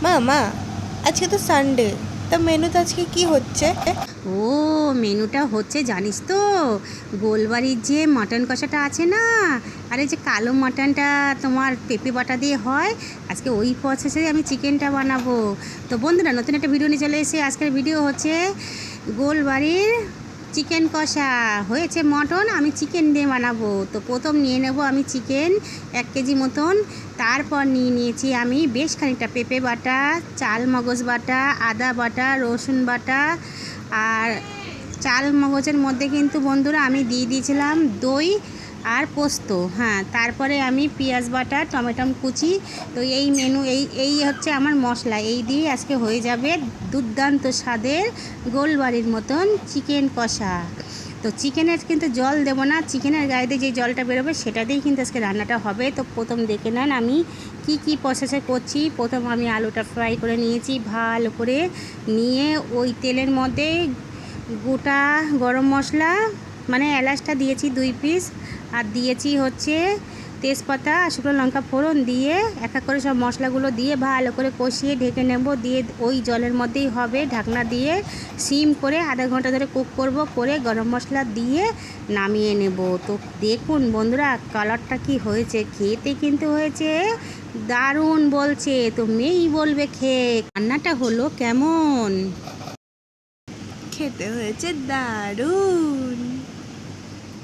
মা আজকে তো সানডে, তা মেনুতে আজকে কি হচ্ছে? ও, মেনুটা হচ্ছে জানিস তো, গোলবাড়ির যে মাটন কষাটা আছে না, আর এই যে কালো মাটনটা তোমার পেঁপে বাটা দিয়ে হয়, আজকে ওই প্রসেসে আমি চিকেনটা বানাবো। তো বন্ধুরা, নতুন একটা ভিডিও নিয়ে চলে এসে আজকের ভিডিও হচ্ছে গোলবাড়ির চিকেন কষা। হয়েছে মটন, আমি চিকেন দিয়ে বানাবো। তো প্রথম নিয়ে নেব আমি চিকেন 1 কেজি মতন। তারপর নিয়ে নিয়েছি আমি বেশ খানিকটা পেঁপে বাটা, চাল মগজ বাটা, আদা বাটা, রসুন বাটা, আর চাল মগজের মধ্যে কিন্তু বন্ধুরা আমি দিয়ে দিয়েছিলাম দই আর পোস্ত। হ্যাঁ, তারপরে আমি পেঁয়াজ বাটা, টমেটো কুচি। তো এই মেনু এই হচ্ছে আমার মশলা, এই দিয়ে আজকে হয়ে যাবে দুর্দান্ত স্বাদের গোলবাড়ির মতন চিকেন কষা। তো চিকেনের কিন্তু জল দেবো না, চিকেনের গায়ে দিয়ে যে জলটা বেরোবে সেটা দিয়েই কিন্তু আজকে রান্নাটা হবে। তো প্রথম দেখে নেন আমি কি কি প্রসেসে করছি। প্রথম আমি আলুটা ফ্রাই করে নিয়েছি ভালো করে, নিয়ে ওই তেলের মধ্যে গোটা গরম মশলা মানে এলাচটা দিয়েছি 2 পিস, আর দিয়েছি হচ্ছে তেজপাতা আর শুকনো লঙ্কা ফোড়ন দিয়ে এক এক করে সব মশলাগুলো দিয়ে ভালো করে কষিয়ে ঢেকে নেব। দিয়ে ওই জলের মধ্যেই হবে, ঢাকনা দিয়ে সিম করে আধা ঘন্টা ধরে কুক করব, করে গরম মশলা দিয়ে নামিয়ে নেব। তো দেখুন বন্ধুরা, কালারটা কি হয়েছে, খেতে কিন্তু হয়েছে দারুণ বলছে। তো মেয়েই বলবে খেয়ে রান্নাটা হলো কেমন। খেতে হয়েছে দারুণ।